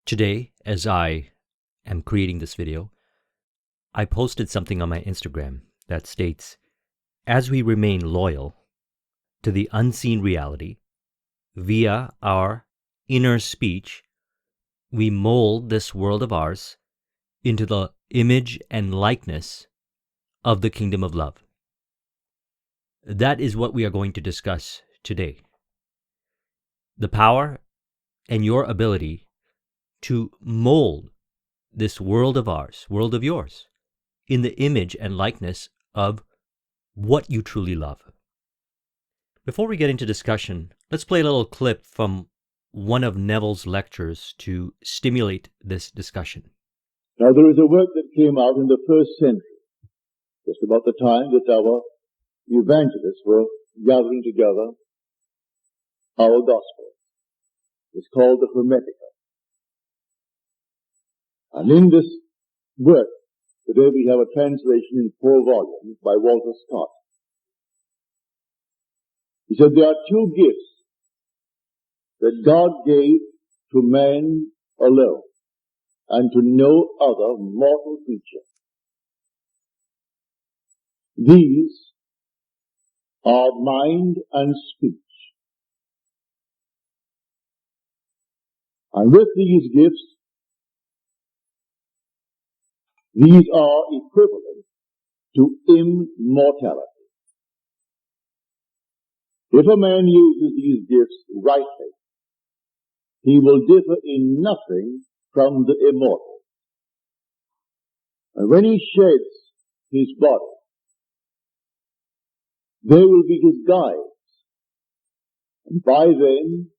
Today, as I am creating this video, I posted something on my Instagram that states, as we remain loyal to the unseen reality via our inner speech, we mold this world of ours into the image and likeness of the kingdom of love. That is what we are going to discuss today. The power and your ability to mold this world of ours, world of yours, in the image and likeness of what you truly love. Before we get into discussion, let's play a little clip from one of Neville's lectures to stimulate this discussion. Now, there is a work that came out in the first century, just about the time that our evangelists were gathering together our gospel. It's called the Hermetica. And in this work, today we have a translation in 4 volumes by Walter Scott. He said there are 2 gifts that God gave to man alone and to no other mortal creature. These are mind and speech. And with these gifts, these are equivalent to immortality. If a man uses these gifts rightly, he will differ in nothing from the immortal. And when he sheds his body, they will be his guides. And by them,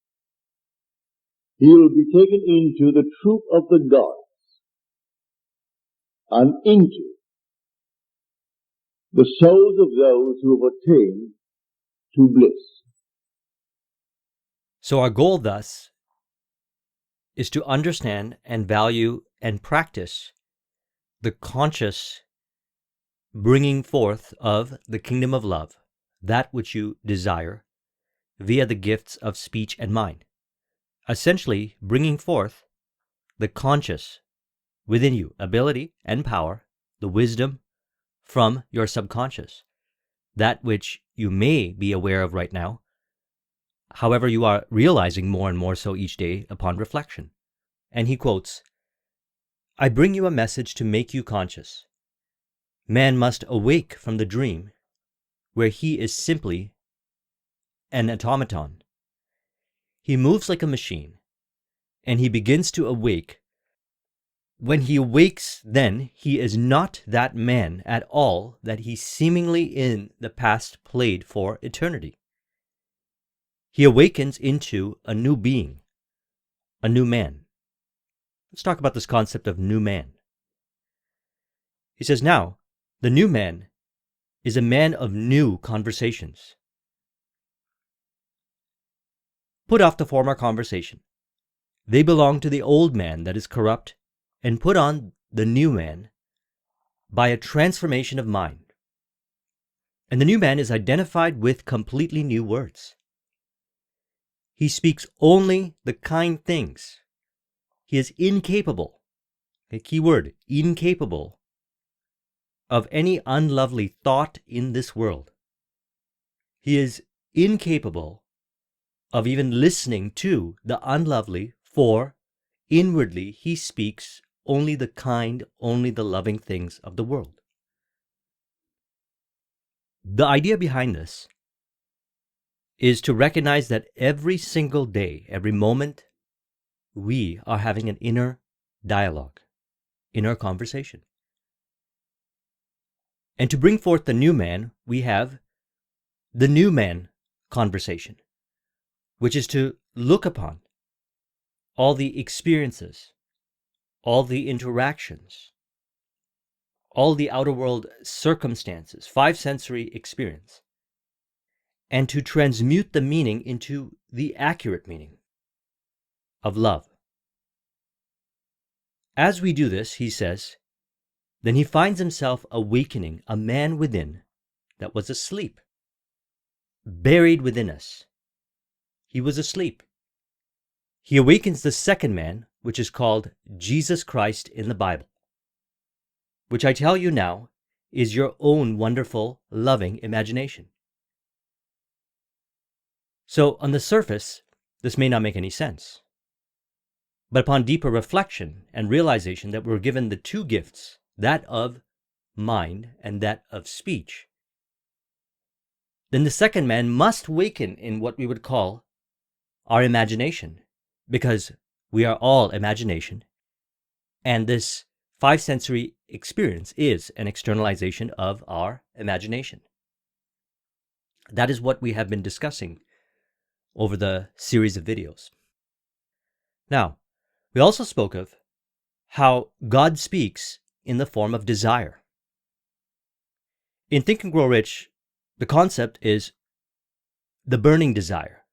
he will be taken into the troop of the gods and into the souls of those who have attained to bliss. So our goal thus is to understand and value and practice the conscious bringing forth of the kingdom of love, that which you desire, via the gifts of speech and mind. Essentially, bringing forth the conscious within you, ability and power, the wisdom from your subconscious, that which you may be aware of right now. However, you are realizing more and more so each day upon reflection. And he quotes, "I bring you a message to make you conscious. Man must awake from the dream where he is simply an automaton. He moves like a machine, and he begins to awake. When he awakes, then he is not that man at all that he seemingly in the past played for eternity. He awakens into a new being, a new man." Let's talk about this concept of new man. He says, now, the new man is a man of new conversations. Put off the former conversation. They belong to the old man that is corrupt, and put on the new man by a transformation of mind. And the new man is identified with completely new words. He speaks only the kind things. He is incapable, a key word, incapable, of any unlovely thought in this world. He is incapable of even listening to the unlovely, for inwardly he speaks only the kind, only the loving things of the world. The idea behind this is to recognize that every single day, every moment, we are having an inner dialogue, inner conversation. And to bring forth the new man, we have the new man conversation, which is to look upon all the experiences, all the interactions, all the outer world circumstances, 5 sensory experience, and to transmute the meaning into the accurate meaning of love. As we do this, he says, then he finds himself awakening a man within that was asleep, buried within us. He was asleep. He awakens the second man, which is called Jesus Christ in the Bible, which I tell you now is your own wonderful, loving imagination. So, on the surface, this may not make any sense. But upon deeper reflection and realization that we're given the two gifts, that of mind and that of speech, then the second man must waken in what we would call our imagination, because we are all imagination, and this five-sensory experience is an externalization of our imagination. That is what we have been discussing over the series of videos. Now, we also spoke of how God speaks in the form of desire. In Think and Grow Rich, the concept is the burning desire.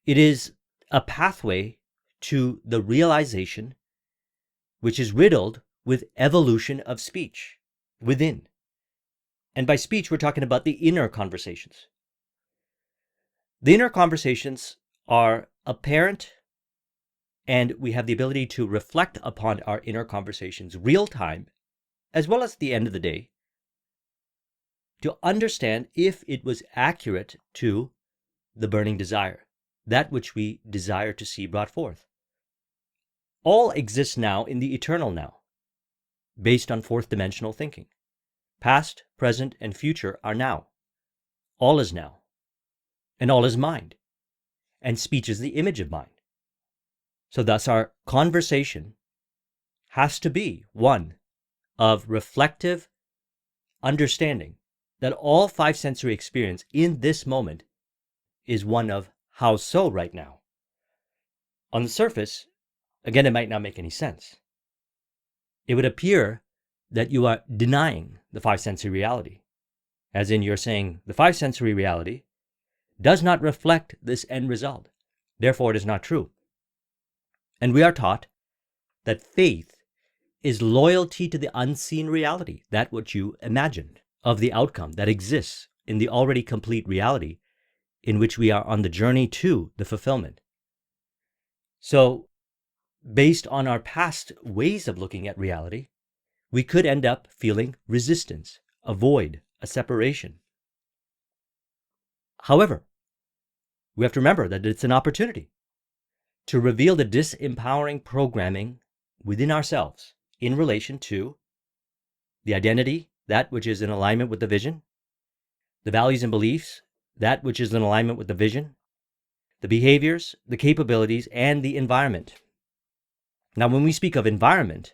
It is a pathway to the realization which is riddled with evolution of speech within. And by speech, we're talking about the inner conversations. The inner conversations are apparent, and we have the ability to reflect upon our inner conversations real time, as well as at the end of the day, to understand if it was accurate to the burning desire, that which we desire to see brought forth. All exists now in the eternal now, based on fourth dimensional thinking. Past, present, and future are now. All is now. And all is mind. And speech is the image of mind. So thus our conversation has to be one of reflective understanding that all five sensory experience in this moment is one of how so right now. On the surface, again, it might not make any sense. It would appear that you are denying the five sensory reality, as in you're saying the five sensory reality does not reflect this end result. Therefore, it is not true. And we are taught that faith is loyalty to the unseen reality, that which you imagined, of the outcome that exists in the already complete reality in which we are on the journey to the fulfillment. So, based on our past ways of looking at reality, we could end up feeling resistance, a void, a separation. However, we have to remember that it's an opportunity to reveal the disempowering programming within ourselves in relation to the identity, that which is in alignment with the vision, the values and beliefs, that which is in alignment with the vision, the behaviors, the capabilities, and the environment. Now, when we speak of environment,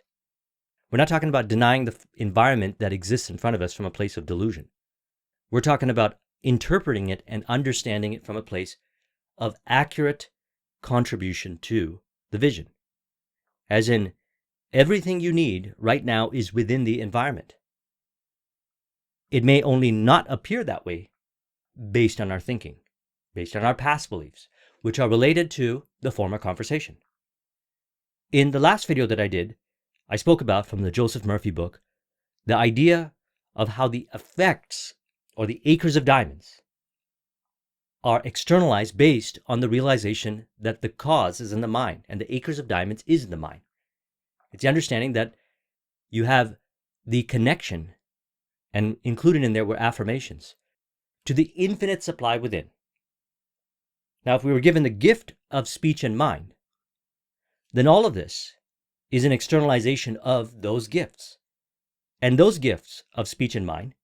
we're not talking about denying the environment that exists in front of us from a place of delusion. We're talking about interpreting it and understanding it from a place of accurate contribution to the vision. As in, everything you need right now is within the environment. It may only not appear that way based on our thinking, based on our past beliefs, which are related to the former conversation. In the last video that I did, I spoke about, from the Joseph Murphy book, the idea of how the effects, or the acres of diamonds, are externalized based on the realization that the cause is in the mind, and the acres of diamonds is in the mind. It's the understanding that you have the connection, and included in there were affirmations, to the infinite supply within. Now, if we were given the gift of speech and mind, then all of this is an externalization of those gifts. And those gifts of speech and mind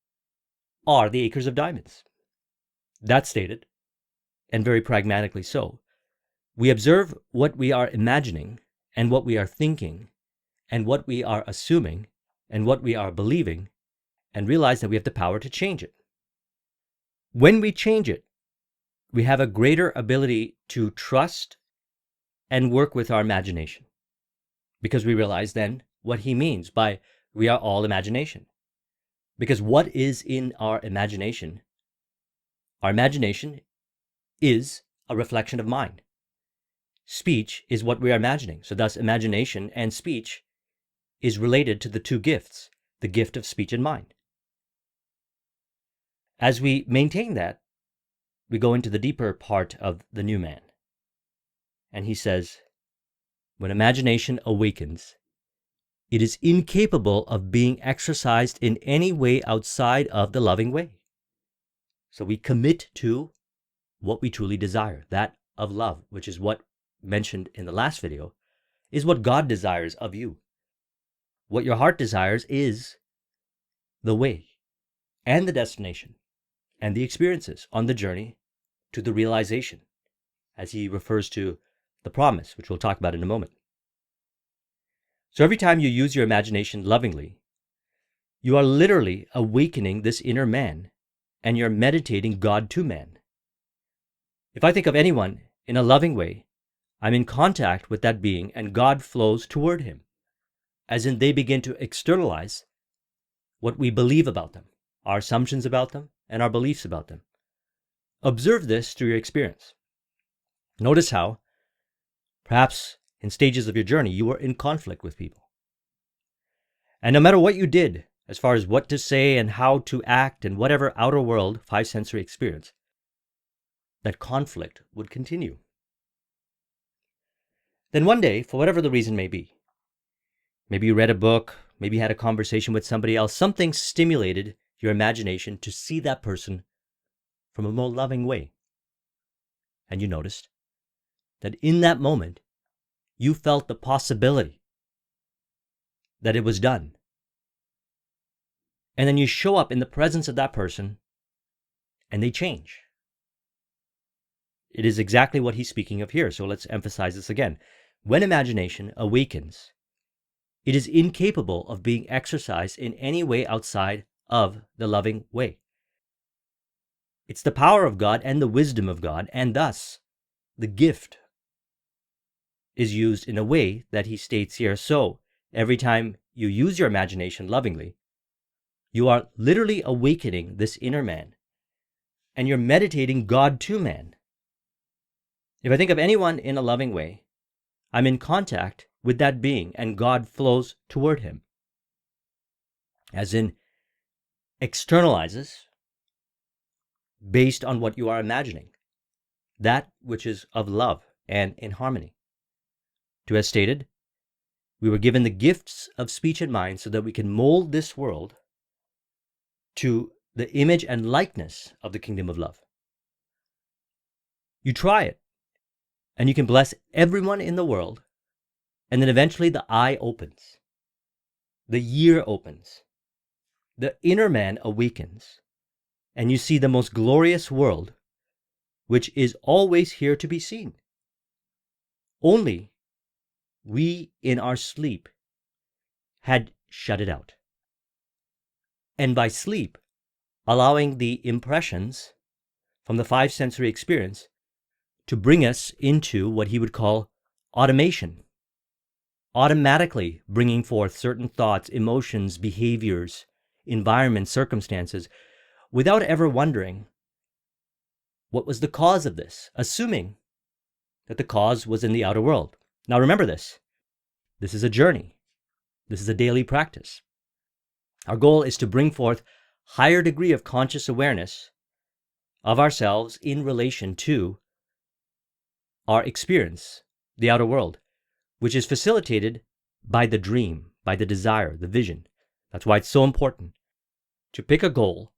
are the acres of diamonds. That's stated, and very pragmatically so. We observe what we are imagining, and what we are thinking, and what we are assuming, and what we are believing, and realize that we have the power to change it. When we change it, we have a greater ability to trust and work with our imagination, because we realize then what he means by we are all imagination. Because what is in our imagination is a reflection of mind. Speech is what we are imagining. So thus, imagination and speech is related to the two gifts, the gift of speech and mind. As we maintain that, we go into the deeper part of the new man. And he says, when imagination awakens, it is incapable of being exercised in any way outside of the loving way. So we commit to what we truly desire, that of love, which is what mentioned in the last video, is what God desires of you. What your heart desires is the way and the destination and the experiences on the journey to the realization, as he refers to the promise, which we'll talk about in a moment. So every time you use your imagination lovingly, you are literally awakening this inner man, and you're meditating God to man. If I think of anyone in a loving way, I'm in contact with that being, and God flows toward him, as in they begin to externalize what we believe about them, our assumptions about them, and our beliefs about them. Observe this through your experience. Notice how, perhaps in stages of your journey, you were in conflict with people. And no matter what you did, as far as what to say and how to act in whatever outer world, five sensory experience, that conflict would continue. Then one day, for whatever the reason may be, maybe you read a book, maybe you had a conversation with somebody else, something stimulated your imagination to see that person from a more loving way. And you noticed that in that moment, you felt the possibility that it was done. And then you show up in the presence of that person, and they change. It is exactly what he's speaking of here, so let's emphasize this again. When imagination awakens, it is incapable of being exercised in any way outside of the loving way. It's the power of God and the wisdom of God, and thus the gift is used in a way that he states here. So every time you use your imagination lovingly, you are literally awakening this inner man, and you're meditating God to man. If I think of anyone in a loving way, I'm in contact with that being, and God flows toward him, as in externalizes based on what you are imagining, that which is of love and in harmony. To as stated, we were given the gifts of speech and mind so that we can mold this world to the image and likeness of the kingdom of love. You try it, and you can bless everyone in the world, and then eventually the eye opens, the ear opens, the inner man awakens, and you see the most glorious world, which is always here to be seen. Only we in our sleep had shut it out. And by sleep, allowing the impressions from the five sensory experience to bring us into what he would call automation, automatically bringing forth certain thoughts, emotions, behaviors, environments, circumstances, without ever wondering what was the cause of this, assuming that the cause was in the outer world. Now remember this. This is a journey. This is a daily practice. Our goal is to bring forth higher degree of conscious awareness of ourselves in relation to our experience, the outer world, which is facilitated by the dream, by the desire, the vision. That's why it's so important to pick a goal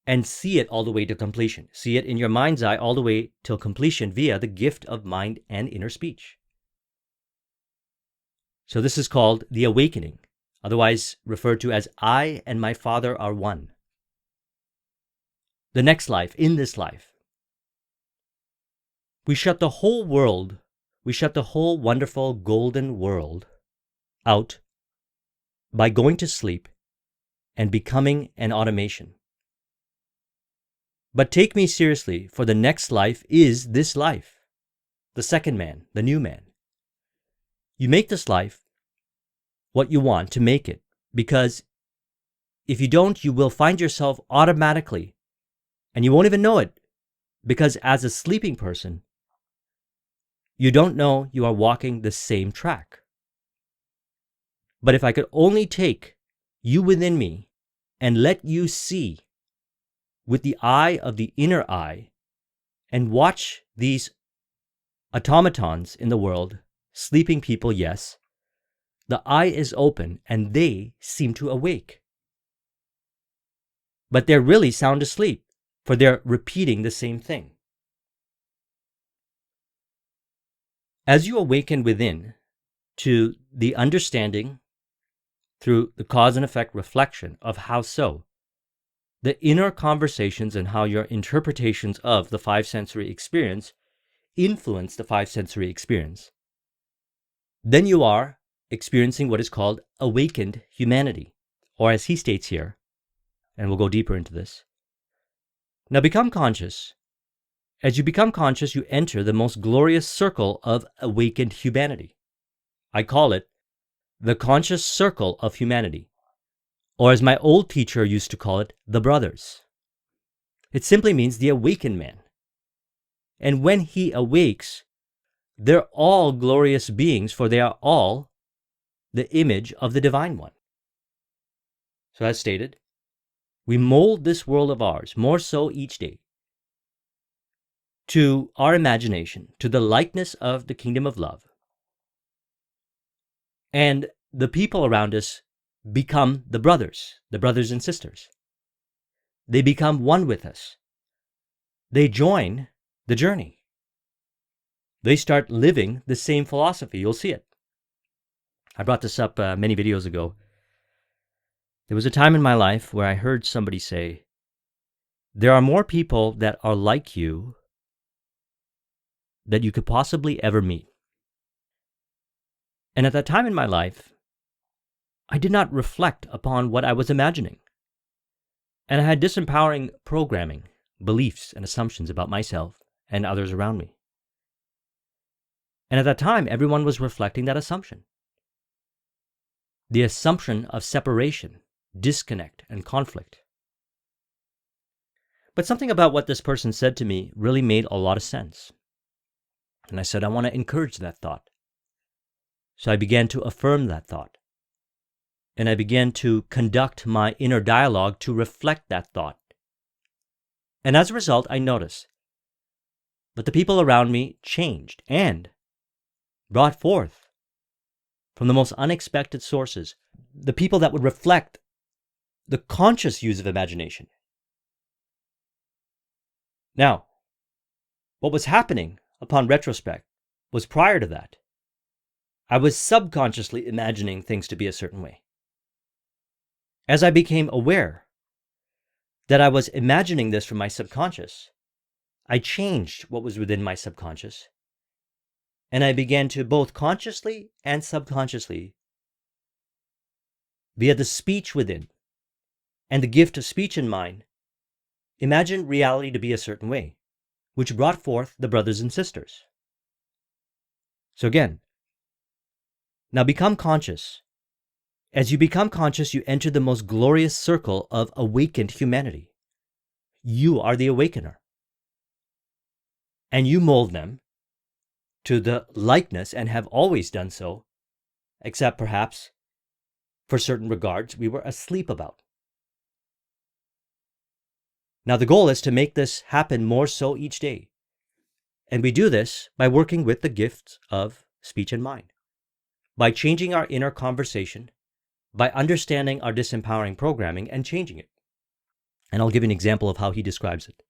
and see it all the way to completion. See it in your mind's eye all the way till completion via the gift of mind and inner speech. So this is called the awakening, otherwise referred to as I and my Father are one. The next life, in this life, we shut the whole world, we shut the whole wonderful golden world out by going to sleep and becoming an automation. But take me seriously, for the next life is this life, the second man, the new man. You make this life what you want to make it, because if you don't, you will find yourself automatically, and you won't even know it, because as a sleeping person, you don't know you are walking the same track. But if I could only take you within me and let you see with the eye of the inner eye and watch these automatons in the world Sleeping people, yes. The eye is open and they seem to awake. But they're really sound asleep, for they're repeating the same thing. As you awaken within to the understanding through the cause and effect reflection of how so, the inner conversations and how your interpretations of the five sensory experience influence the five sensory experience, then you are experiencing what is called awakened humanity, or as he states here, and we'll go deeper into this. Now become conscious. As you become conscious, you enter the most glorious circle of awakened humanity. I call it the conscious circle of humanity, or as my old teacher used to call it, the brothers. It simply means the awakened man. And when he awakes, they're all glorious beings, for they are all the image of the Divine One. So as stated, we mold this world of ours more so each day to our imagination, to the likeness of the kingdom of love. And the people around us become the brothers and sisters. They become one with us. They join the journey. They start living the same philosophy. You'll see it. I brought this up many videos ago. There was a time in my life where I heard somebody say, there are more people that are like you that you could possibly ever meet. And at that time in my life, I did not reflect upon what I was imagining. And I had disempowering programming, beliefs, and assumptions about myself and others around me. And at that time, everyone was reflecting that assumption. The assumption of separation, disconnect, and conflict. But something about what this person said to me really made a lot of sense. And I said, I want to encourage that thought. So I began to affirm that thought. And I began to conduct my inner dialogue to reflect that thought. And as a result, I noticed that the people around me changed and brought forth from the most unexpected sources the people that would reflect the conscious use of imagination. Now, what was happening upon retrospect was prior to that, I was subconsciously imagining things to be a certain way. As I became aware that I was imagining this from my subconscious, I changed what was within my subconscious, and I began to both consciously and subconsciously, via the speech within and the gift of speech in mind, imagine reality to be a certain way, which brought forth the brothers and sisters. So again, now become conscious. As you become conscious, you enter the most glorious circle of awakened humanity. You are the awakener. And you mold them to the likeness and have always done so, except perhaps for certain regards we were asleep about. Now the goal is to make this happen more so each day. And we do this by working with the gifts of speech and mind, by changing our inner conversation, by understanding our disempowering programming and changing it. And I'll give you an example of how he describes it.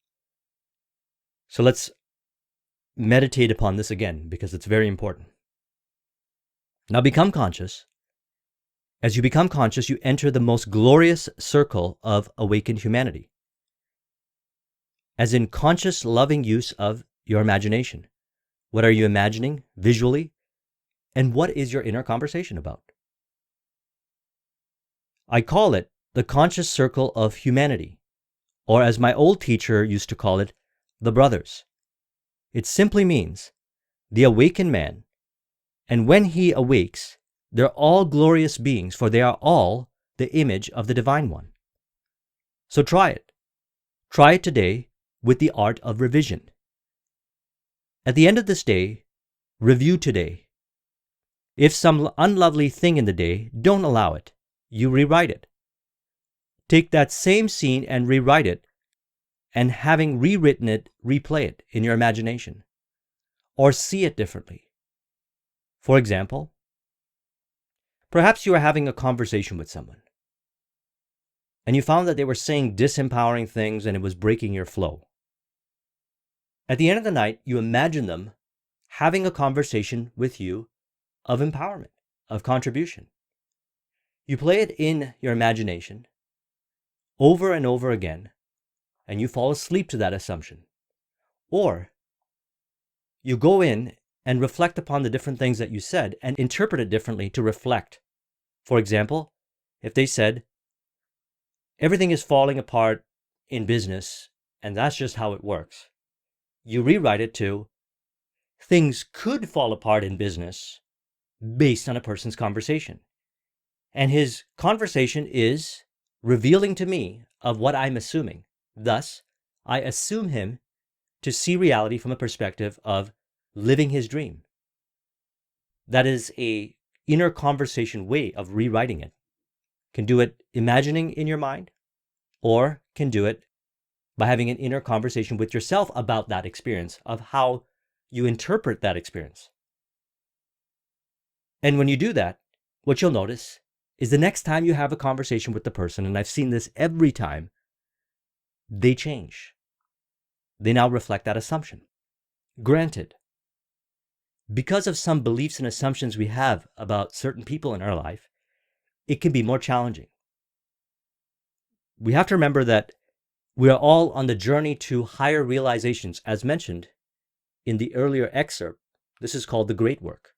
So let's meditate upon this again, because it's very important. Now become conscious. As you become conscious, you enter the most glorious circle of awakened humanity, as in conscious, loving use of your imagination. What are you imagining visually? And what is your inner conversation about? I call it the conscious circle of humanity, or as my old teacher used to call it, the brothers. It simply means the awakened man, and when he awakes, they're all glorious beings, for they are all the image of the Divine One. So try it. Try it today with the art of revision. At the end of this day, review today. If some unlovely thing in the day, don't allow it. You rewrite it. Take that same scene and rewrite it, and having rewritten it, replay it in your imagination, or see it differently. For example, perhaps you are having a conversation with someone, and you found that they were saying disempowering things and it was breaking your flow. At the end of the night, you imagine them having a conversation with you of empowerment, of contribution. You play it in your imagination over and over again, and you fall asleep to that assumption. Or you go in and reflect upon the different things that you said and interpret it differently to reflect. For example, if they said, everything is falling apart in business and that's just how it works, you rewrite it to, things could fall apart in business based on a person's conversation. And his conversation is revealing to me of what I'm assuming. Thus, I assume him to see reality from a perspective of living his dream. That is a inner conversation way of rewriting it. Can do it imagining in your mind, or can do it by having an inner conversation with yourself about that experience, of how you interpret that experience. And when you do that, what you'll notice is the next time you have a conversation with the person, and I've seen this every time, they change. They now reflect that assumption. Granted, because of some beliefs and assumptions we have about certain people in our life, it can be more challenging. We have to remember that we are all on the journey to higher realizations, as mentioned in the earlier excerpt. This is called the great work,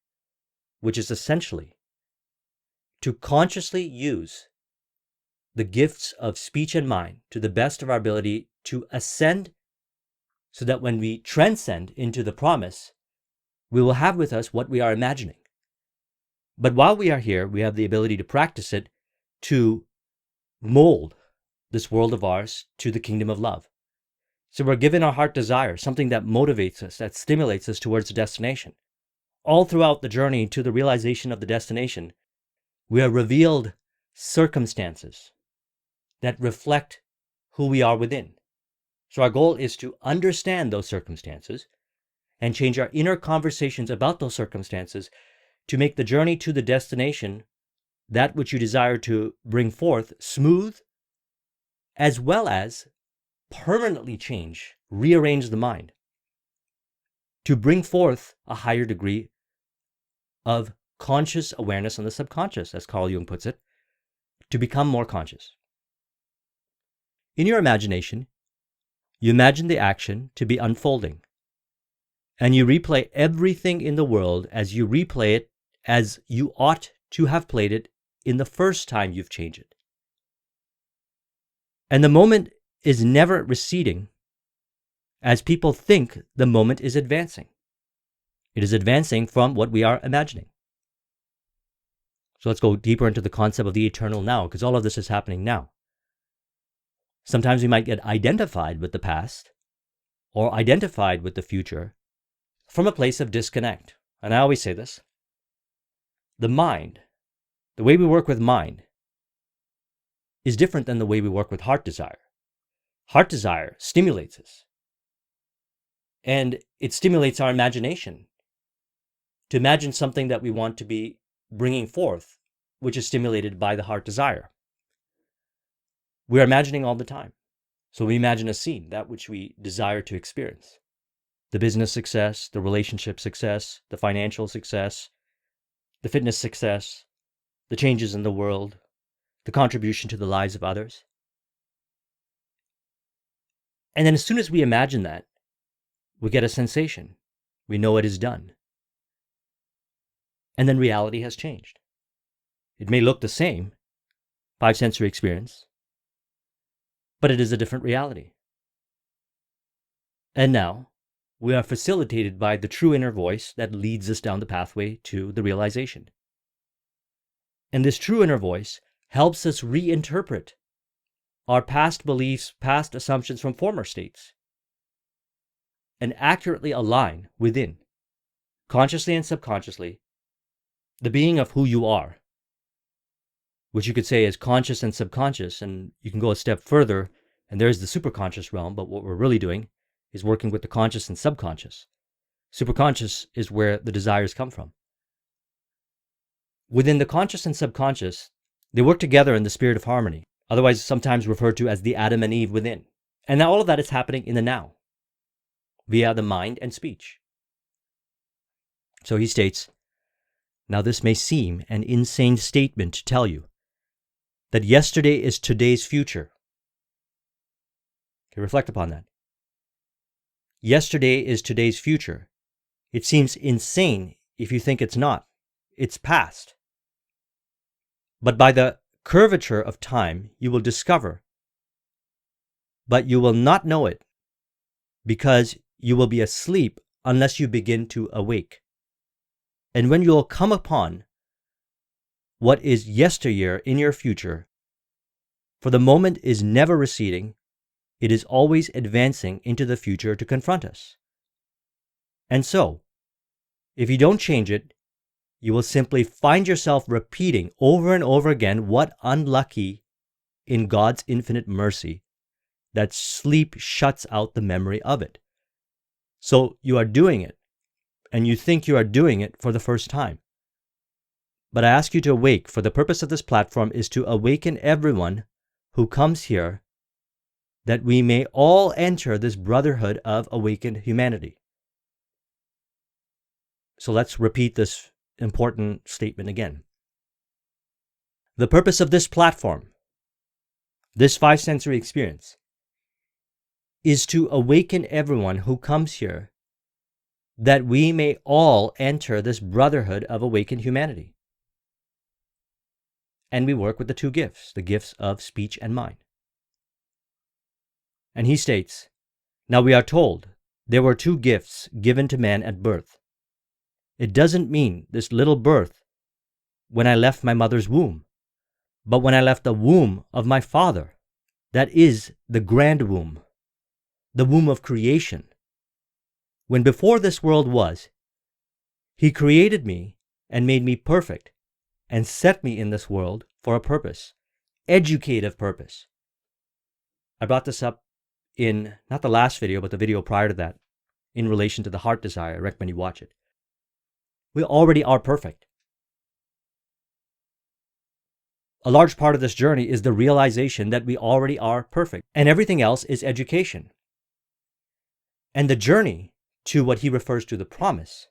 which is essentially to consciously use the gifts of speech and mind to the best of our ability to ascend, so that when we transcend into the promise, we will have with us what we are imagining. But while we are here, we have the ability to practice it to mold this world of ours to the kingdom of love. So we're given our heart desire, something that motivates us, that stimulates us towards the destination. All throughout the journey to the realization of the destination, we are revealed circumstances that reflect who we are within. So our goal is to understand those circumstances and change our inner conversations about those circumstances to make the journey to the destination, that which you desire to bring forth, smooth, as well as permanently change, rearrange the mind to bring forth a higher degree of conscious awareness on the subconscious, as Carl Jung puts it, to become more conscious. In your imagination, you imagine the action to be unfolding, and you replay everything in the world as you replay it as you ought to have played it in the first time you've changed it. And the moment is never receding, as people think the moment is advancing. It is advancing from what we are imagining. So let's go deeper into the concept of the eternal now, because all of this is happening now. Sometimes we might get identified with the past or identified with the future from a place of disconnect. And I always say this. The mind, the way we work with mind, is different than the way we work with heart desire. Heart desire stimulates us. And it stimulates our imagination to imagine something that we want to be bringing forth, which is stimulated by the heart desire. We are imagining all the time. So we imagine a scene, that which we desire to experience. The business success, the relationship success, the financial success, the fitness success, the changes in the world, the contribution to the lives of others. And then as soon as we imagine that, we get a sensation. We know it is done. And then reality has changed. It may look the same, 5 sensory experience, but it is a different reality. And now, we are facilitated by the true inner voice that leads us down the pathway to the realization. And this true inner voice helps us reinterpret our past beliefs, past assumptions from former states, and accurately align within, consciously and subconsciously, the being of who you are, which you could say is conscious and subconscious, and you can go a step further, and there's the superconscious realm, but what we're really doing is working with the conscious and subconscious. Superconscious is where the desires come from. Within the conscious and subconscious, they work together in the spirit of harmony, otherwise sometimes referred to as the Adam and Eve within. And now all of that is happening in the now, via the mind and speech. So he states, now this may seem an insane statement to tell you that yesterday is today's future. Okay, reflect upon that. Yesterday is today's future. It seems insane if you think it's not. It's past. But by the curvature of time, you will discover, but you will not know it, because you will be asleep unless you begin to awake. And when you will come upon what is yesteryear in your future, for the moment is never receding, it is always advancing into the future to confront us. And so, if you don't change it, you will simply find yourself repeating over and over again what unlucky, in God's infinite mercy, that sleep shuts out the memory of it. So you are doing it, and you think you are doing it for the first time. But I ask you to awake, for the purpose of this platform is to awaken everyone who comes here, that we may all enter this brotherhood of awakened humanity. So let's repeat this important statement again. The purpose of this platform, this five-sensory experience, is to awaken everyone who comes here, that we may all enter this brotherhood of awakened humanity. And we work with the two gifts, the gifts of speech and mind. And he states, now we are told there were two gifts given to man at birth. It doesn't mean this little birth when I left my mother's womb, but when I left the womb of my father, that is the grand womb, the womb of creation. When before this world was, he created me and made me perfect and set me in this world for a purpose, educative purpose. I brought this up in, not the last video, but the video prior to that, in relation to the heart desire. I recommend you watch it. We already are perfect. A large part of this journey is the realization that we already are perfect, and everything else is education. And the journey to what he refers to the promise,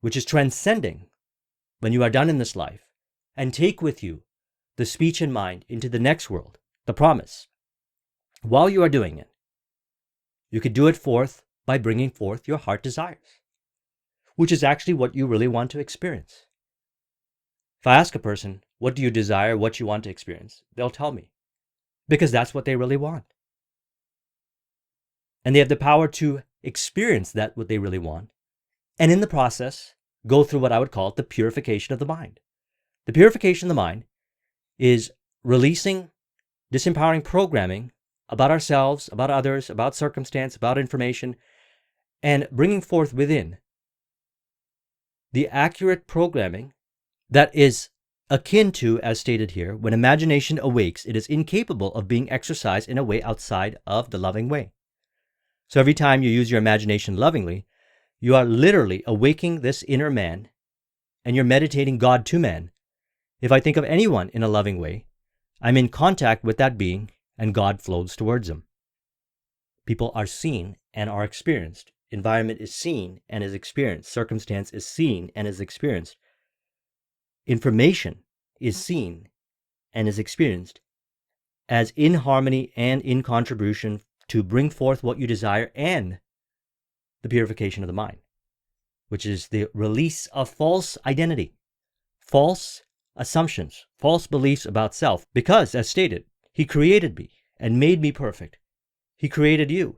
which is transcending when you are done in this life, and take with you the speech and mind into the next world, the promise. While you are doing it, you could do it forth by bringing forth your heart desires, which is actually what you really want to experience. If I ask a person, what do you desire, what you want to experience? They'll tell me, because that's what they really want. And they have the power to experience that what they really want, and in the process, go through what I would call the purification of the mind. The purification of the mind is releasing disempowering programming about ourselves, about others, about circumstance, about information, and bringing forth within the accurate programming that is akin to, as stated here, when imagination awakes, it is incapable of being exercised in a way outside of the loving way. So every time you use your imagination lovingly, you are literally awaking this inner man, and you're meditating God to man. If I think of anyone in a loving way, I'm in contact with that being, and God flows towards them. People are seen and are experienced. Environment is seen and is experienced. Circumstance is seen and is experienced. Information is seen and is experienced as in harmony and in contribution to bring forth what you desire and the purification of the mind, which is the release of false identity, false assumptions, false beliefs about self. Because, as stated, he created me and made me perfect. He created you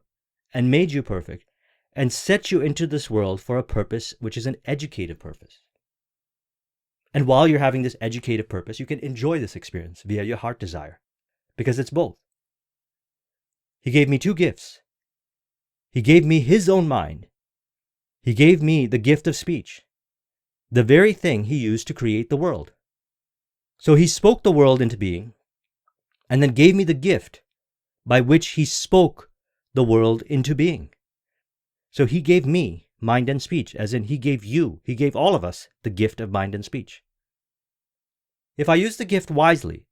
and made you perfect and set you into this world for a purpose which is an educative purpose. And while you're having this educative purpose, you can enjoy this experience via your heart desire, because it's both. He gave me two gifts. He gave me his own mind. He gave me the gift of speech, the very thing he used to create the world. So he spoke the world into being, and then gave me the gift by which he spoke the world into being. So he gave me mind and speech, as in he gave you, he gave all of us the gift of mind and speech. If I use the gift wisely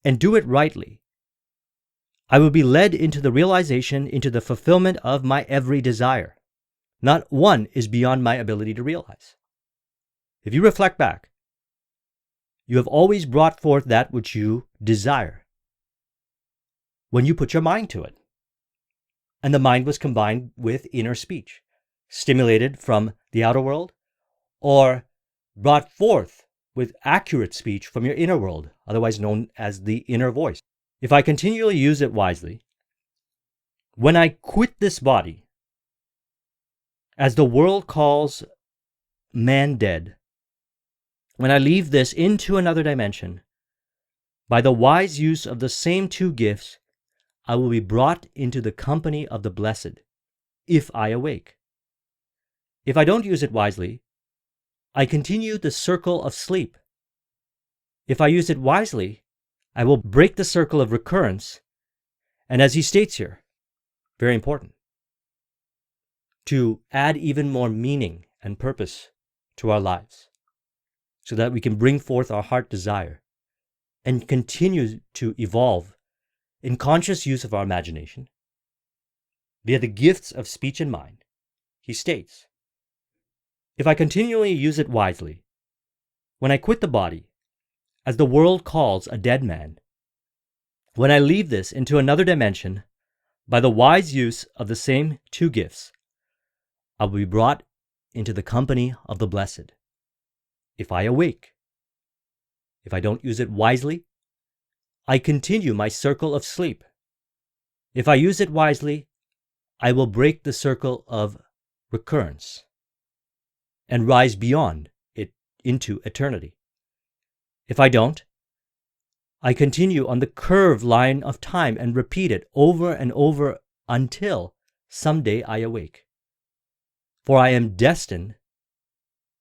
and do it rightly, I will be led into the realization, into the fulfillment of my every desire. Not one is beyond my ability to realize. If you reflect back, you have always brought forth that which you desire when you put your mind to it. And the mind was combined with inner speech, stimulated from the outer world, or brought forth with accurate speech from your inner world, otherwise known as the inner voice. If I continually use it wisely, when I quit this body, as the world calls man dead, when I leave this into another dimension, by the wise use of the same two gifts, I will be brought into the company of the blessed, if I awake. If I don't use it wisely, I continue the circle of sleep. If I use it wisely, I will break the circle of recurrence, and as he states here, very important, to add even more meaning and purpose to our lives, so that we can bring forth our heart desire and continue to evolve in conscious use of our imagination via the gifts of speech and mind. He states, if I continually use it wisely, when I quit the body, as the world calls a dead man, when I leave this into another dimension, by the wise use of the same two gifts, I will be brought into the company of the blessed, if I awake. If I don't use it wisely, I continue my circle of sleep. If I use it wisely, I will break the circle of recurrence and rise beyond it into eternity. If I don't, I continue on the curved line of time and repeat it over and over until someday I awake. For I am destined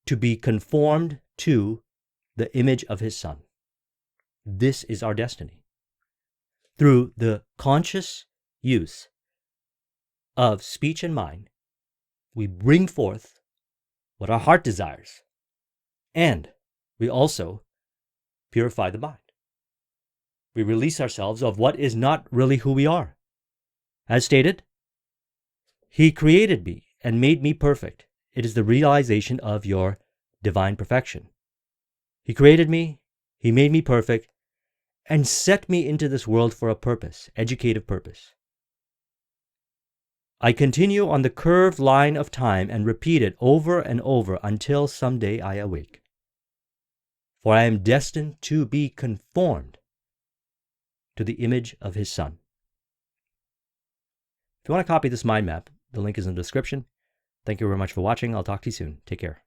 to be conformed to the image of his Son. This is our destiny. Through the conscious use of speech and mind, we bring forth what our heart desires, and we also purify the mind. We release ourselves of what is not really who we are. As stated, he created me and made me perfect. It is the realization of your divine perfection. He created me, he made me perfect, and set me into this world for a purpose, educative purpose. I continue on the curved line of time and repeat it over and over until someday I awake. For I am destined to be conformed to the image of his Son. If you want to copy this mind map, the link is in the description. Thank you very much for watching. I'll talk to you soon. Take care.